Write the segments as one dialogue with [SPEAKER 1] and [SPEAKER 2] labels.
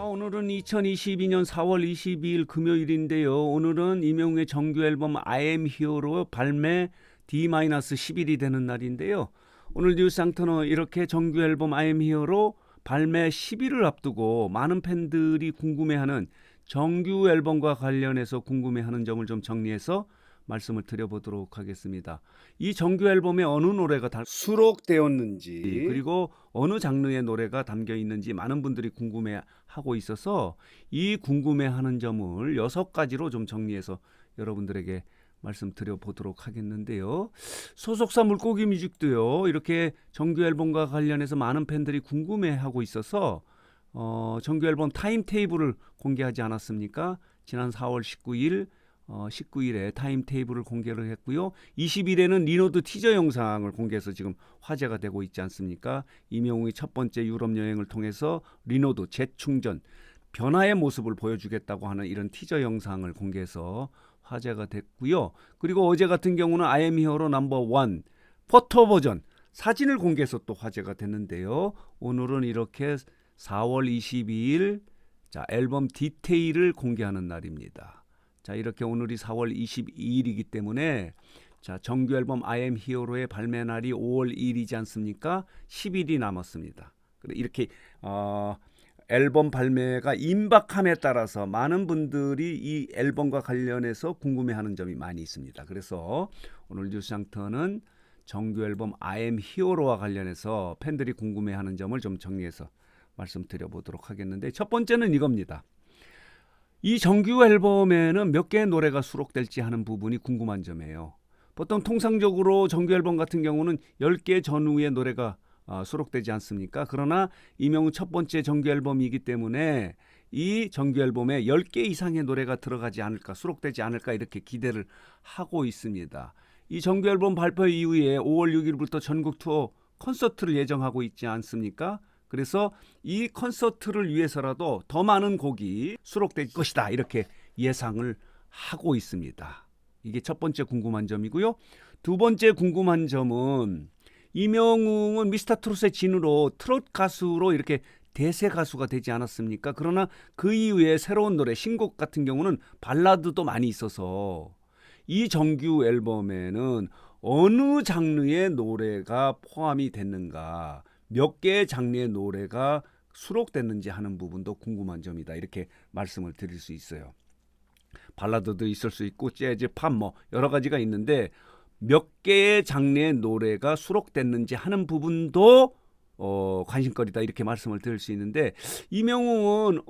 [SPEAKER 1] 자, 오늘은 2022년 4월 22일 금요일인데요. 오늘은 이명웅의 정규 앨범 I Am Hero로 발매 D-10일이 되는 날인데요. 오늘 뉴스상터는 이렇게 정규 앨범 I Am Hero로 발매 10일을 앞두고 많은 팬들이 궁금해하는 정규 앨범과 관련해서 궁금해하는 점을 좀 정리해서 말씀을 드려보도록 하겠습니다. 이 정규 앨범에 어느 노래가 수록되었는지 그리고 어느 장르의 노래가 담겨 있는지 많은 분들이 궁금해하고 있어서 이 궁금해하는 점을 6가지로 좀 정리해서 여러분들에게 말씀드려보도록 하겠는데요. 소속사 물고기 뮤직도요. 이렇게 정규 앨범과 관련해서 많은 팬들이 궁금해하고 있어서 정규 앨범 타임테이블을 공개하지 않았습니까? 지난 4월 19일에 타임테이블을 공개를 했고요. 20일에는 리노드 티저 영상을 공개해서 지금 화제가 되고 있지 않습니까? 이명웅이 첫 번째 유럽 여행을 통해서 리노드 재충전 변화의 모습을 보여주겠다고 하는 이런 티저 영상을 공개해서 화제가 됐고요. 그리고 어제 같은 경우는 I Am Hero No.1 포토 버전 사진을 공개해서 또 화제가 됐는데요. 오늘은 이렇게 4월 22일 앨범 디테일을 공개하는 날입니다. 자, 이렇게 오늘이 4월 22일이기 때문에 정규 앨범 I Am Hero의 발매 날이 5월 2일이지 않습니까? 10일이 남았습니다. 이렇게 앨범 발매가 임박함에 따라서 많은 분들이 이 앨범과 관련해서 궁금해하는 점이 많이 있습니다. 그래서 오늘 뉴스장터는 정규 앨범 I Am Hero와 관련해서 팬들이 궁금해하는 점을 좀 정리해서 말씀드려보도록 하겠는데, 첫 번째는 이겁니다. 이 정규 앨범에는 몇 개의 노래가 수록될지 하는 부분이 궁금한 점이에요. 보통 통상적으로 정규 앨범 같은 경우는 10개 전후의 노래가 수록되지 않습니까? 그러나 이명웅 첫 번째 정규 앨범이기 때문에 이 정규 앨범에 10개 이상의 노래가 들어가지 않을까, 수록되지 않을까 이렇게 기대를 하고 있습니다. 이 정규 앨범 발표 이후에 5월 6일부터 전국 투어 콘서트를 예정하고 있지 않습니까? 그래서 이 콘서트를 위해서라도 더 많은 곡이 수록될 것이다 이렇게 예상을 하고 있습니다. 이게 첫 번째 궁금한 점이고요. 두 번째 궁금한 점은 이명웅은 미스터트롯의 진으로 트롯 가수로 이렇게 대세 가수가 되지 않았습니까? 그러나 그 이후에 새로운 노래, 신곡 같은 경우는 발라드도 많이 있어서 이 정규 앨범에는 어느 장르의 노래가 포함이 됐는가, 몇 개의 장르의 노래가 수록됐는지 하는 부분도 궁금한 점이다 이렇게 말씀을 드릴 수 있어요. 발라드도 있을 수 있고 재즈, 팝 여러 가지가 있는데 몇 개의 장르의 노래가 수록됐는지 하는 부분도 관심거리다 이렇게 말씀을 드릴 수 있는데, 이명웅은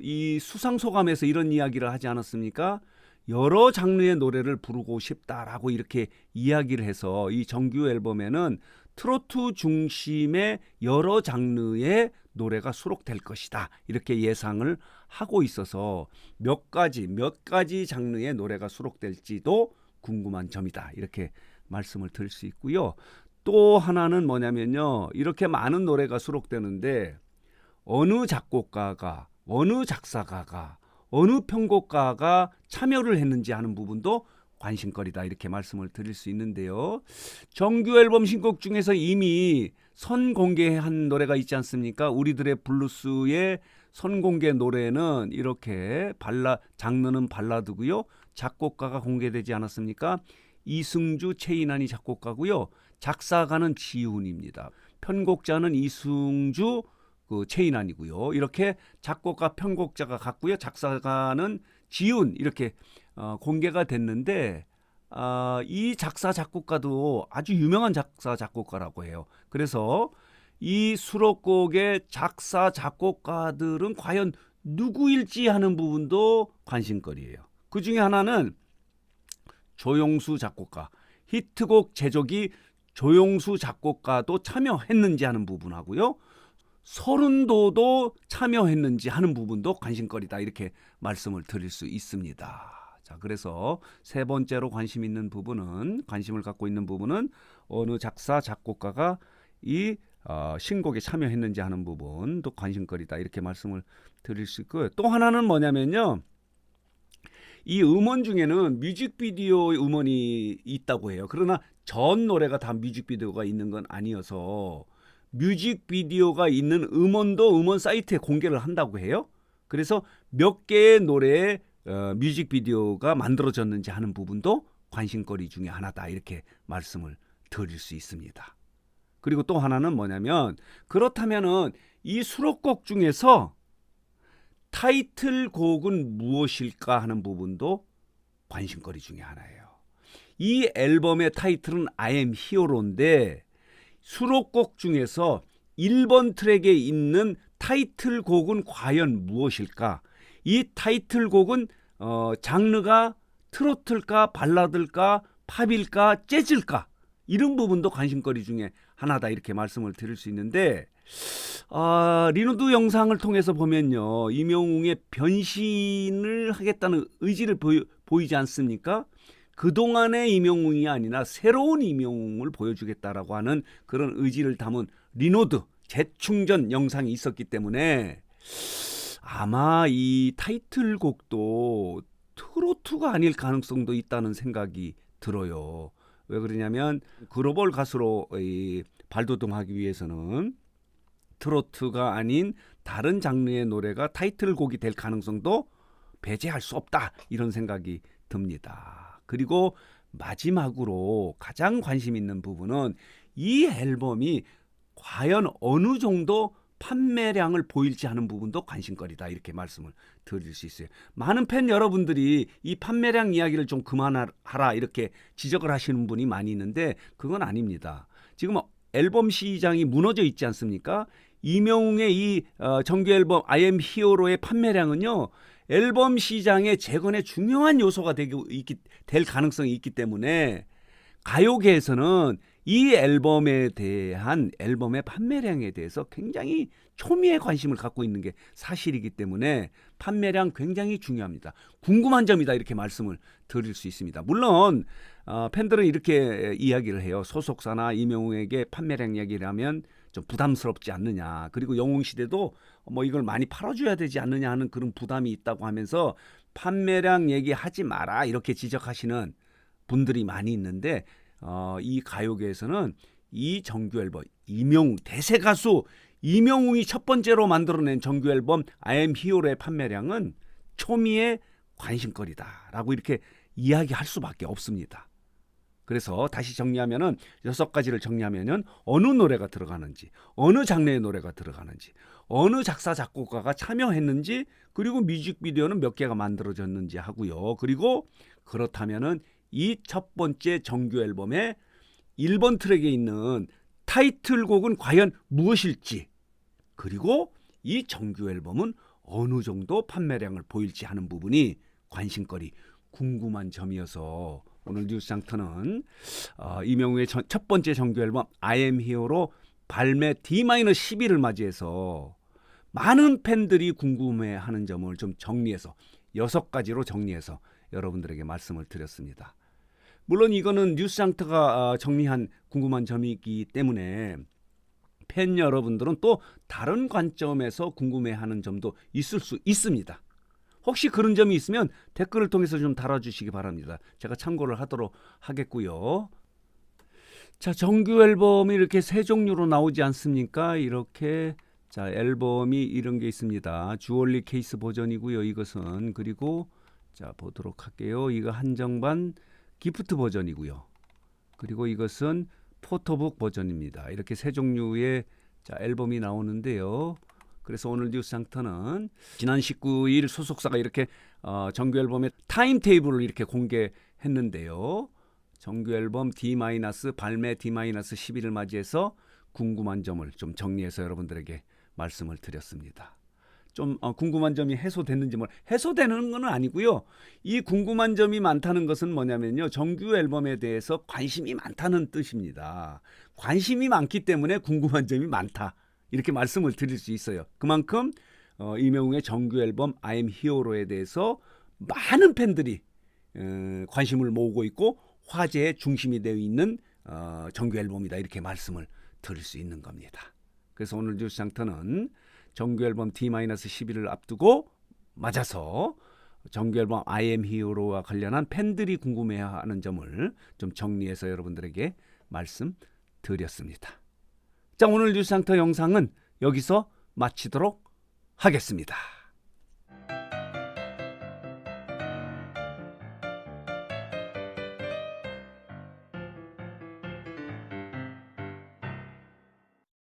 [SPEAKER 1] 이 수상소감에서 이런 이야기를 하지 않았습니까? 여러 장르의 노래를 부르고 싶다라고 이렇게 이야기를 해서 이 정규 앨범에는 트로트 중심의 여러 장르의 노래가 수록될 것이다 이렇게 예상을 하고 있어서 몇 가지 장르의 노래가 수록될지도 궁금한 점이다 이렇게 말씀을 드릴 수 있고요. 또 하나는 뭐냐면요, 이렇게 많은 노래가 수록되는데 어느 작곡가가, 어느 작사가가, 어느 편곡가가 참여를 했는지 하는 부분도 관심거리다 이렇게 말씀을 드릴 수 있는데요. 정규 앨범 신곡 중에서 이미 선공개한 노래가 있지 않습니까? 우리들의 블루스의 선공개 노래는 이렇게 장르는 발라드고요. 작곡가가 공개되지 않았습니까? 이승주, 최인환이 작곡가고요. 작사가는 지훈입니다. 편곡자는 이승주, 최인환이고요. 이렇게 작곡가, 편곡자가 같고요. 작사가는 지훈 이렇게 공개가 됐는데 이 작사 작곡가도 아주 유명한 작사 작곡가라고 해요. 그래서 이 수록곡의 작사 작곡가들은 과연 누구일지 하는 부분도 관심거리예요. 그 중에 하나는 조용수 작곡가, 히트곡 제조기 조용수 작곡가도 참여했는지 하는 부분하고요. 서른도도 참여했는지 하는 부분도 관심거리다 이렇게 말씀을 드릴 수 있습니다. 자, 그래서 세 번째로 관심을 갖고 있는 부분은 어느 작사 작곡가가 이 신곡에 참여했는지 하는 부분도 관심거리다 이렇게 말씀을 드릴 수 있고요. 또 하나는 뭐냐면요, 이 음원 중에는 뮤직비디오 음원이 있다고 해요. 그러나 전 노래가 다 뮤직비디오가 있는 건 아니어서 뮤직비디오가 있는 음원도 음원 사이트에 공개를 한다고 해요. 그래서 몇 개의 노래의 뮤직비디오가 만들어졌는지 하는 부분도 관심거리 중에 하나다, 이렇게 말씀을 드릴 수 있습니다. 그리고 또 하나는 뭐냐면, 그렇다면은 이 수록곡 중에서 타이틀곡은 무엇일까 하는 부분도 관심거리 중에 하나예요. 이 앨범의 타이틀은 I am hero인데 수록곡 중에서 1번 트랙에 있는 타이틀곡은 과연 무엇일까? 이 타이틀곡은 장르가 트로트일까, 발라드일까, 팝일까, 재즈일까? 이런 부분도 관심거리 중에 하나다, 이렇게 말씀을 드릴 수 있는데, 리노드 영상을 통해서 보면요, 임영웅의 변신을 하겠다는 의지를 보이지 않습니까? 그동안의 임영웅이 아니라 새로운 임영웅을 보여주겠다라고 하는 그런 의지를 담은 리노드 재충전 영상이 있었기 때문에 아마 이 타이틀곡도 트로트가 아닐 가능성도 있다는 생각이 들어요. 왜 그러냐면 글로벌 가수로 발돋움하기 위해서는 트로트가 아닌 다른 장르의 노래가 타이틀곡이 될 가능성도 배제할 수 없다, 이런 생각이 듭니다. 그리고 마지막으로 가장 관심 있는 부분은 이 앨범이 과연 어느 정도 판매량을 보일지 하는 부분도 관심거리다, 이렇게 말씀을 드릴 수 있어요. 많은 팬 여러분들이 이 판매량 이야기를 좀 그만하라 이렇게 지적을 하시는 분이 많이 있는데 그건 아닙니다. 지금 앨범 시장이 무너져 있지 않습니까? 임영웅의 이 정규 앨범 I am hero의 판매량은요, 앨범 시장의 재건의 중요한 요소가 될 가능성이 있기 때문에 가요계에서는 이 앨범에 대한 앨범의 판매량에 대해서 굉장히 초미의 관심을 갖고 있는 게 사실이기 때문에 판매량 굉장히 중요합니다. 궁금한 점이다, 이렇게 말씀을 드릴 수 있습니다. 물론 팬들은 이렇게 이야기를 해요. 소속사나 임영웅에게 판매량 이야기를 하면 좀 부담스럽지 않느냐, 그리고 영웅시대도 뭐 이걸 많이 팔아줘야 되지 않느냐 하는 그런 부담이 있다고 하면서 판매량 얘기하지 마라, 이렇게 지적하시는 분들이 많이 있는데 이 가요계에서는 이 정규 앨범, 임영웅 대세 가수 임영웅이 첫 번째로 만들어낸 정규 앨범 I am hero의 판매량은 초미의 관심거리다라고 이렇게 이야기할 수밖에 없습니다. 그래서 다시 정리하면은 6가지를 정리하면은 어느 노래가 들어가는지, 어느 장르의 노래가 들어가는지, 어느 작사 작곡가가 참여했는지, 그리고 뮤직비디오는 몇 개가 만들어졌는지 하고요. 그리고 그렇다면은 이 첫 번째 정규 앨범의 1번 트랙에 있는 타이틀곡은 과연 무엇일지, 그리고 이 정규 앨범은 어느 정도 판매량을 보일지 하는 부분이 관심거리, 궁금한 점이어서 오늘 뉴스장터는 임영웅의 첫 번째 정규 앨범 I am hero로 발매 D-10일을 맞이해서 많은 팬들이 궁금해하는 점을 좀 정리해서 6가지로 정리해서 여러분들에게 말씀을 드렸습니다. 물론 이거는 뉴스장터가 정리한 궁금한 점이기 때문에 팬 여러분들은 또 다른 관점에서 궁금해하는 점도 있을 수 있습니다. 혹시 그런 점이 있으면 댓글을 통해서 좀 달아주시기 바랍니다. 제가 참고를 하도록 하겠고요. 자, 정규 앨범이 이렇게 세 종류로 나오지 않습니까? 이렇게 자, 앨범이 이런 게 있습니다. 주얼리 케이스 버전이고요. 이것은 그리고 자, 보도록 할게요. 이거 한정판 기프트 버전이고요. 그리고 이것은 포토북 버전입니다. 이렇게 세 종류의 자, 앨범이 나오는데요. 그래서 오늘 뉴스장터는 지난 19일 소속사가 이렇게 정규 앨범의 타임 테이블을 이렇게 공개했는데요. 정규 앨범 발매 D-11을 맞이해서 궁금한 점을 좀 정리해서 여러분들에게 말씀을 드렸습니다. 좀 궁금한 점이 해소됐는지 해소되는 건 아니고요. 이 궁금한 점이 많다는 것은 뭐냐면요, 정규 앨범에 대해서 관심이 많다는 뜻입니다. 관심이 많기 때문에 궁금한 점이 많다, 이렇게 말씀을 드릴 수 있어요. 그만큼 임영웅의 정규 앨범 I am hero에 대해서 많은 팬들이 관심을 모으고 있고 화제의 중심이 되어 있는 정규 앨범이다, 이렇게 말씀을 드릴 수 있는 겁니다. 그래서 오늘 뉴스장터는 정규 앨범 D-11을 앞두고 맞아서 정규 앨범 I am hero와 관련한 팬들이 궁금해하는 점을 좀 정리해서 여러분들에게 말씀드렸습니다. 자, 오늘 뉴스상터 영상은 여기서 마치도록 하겠습니다.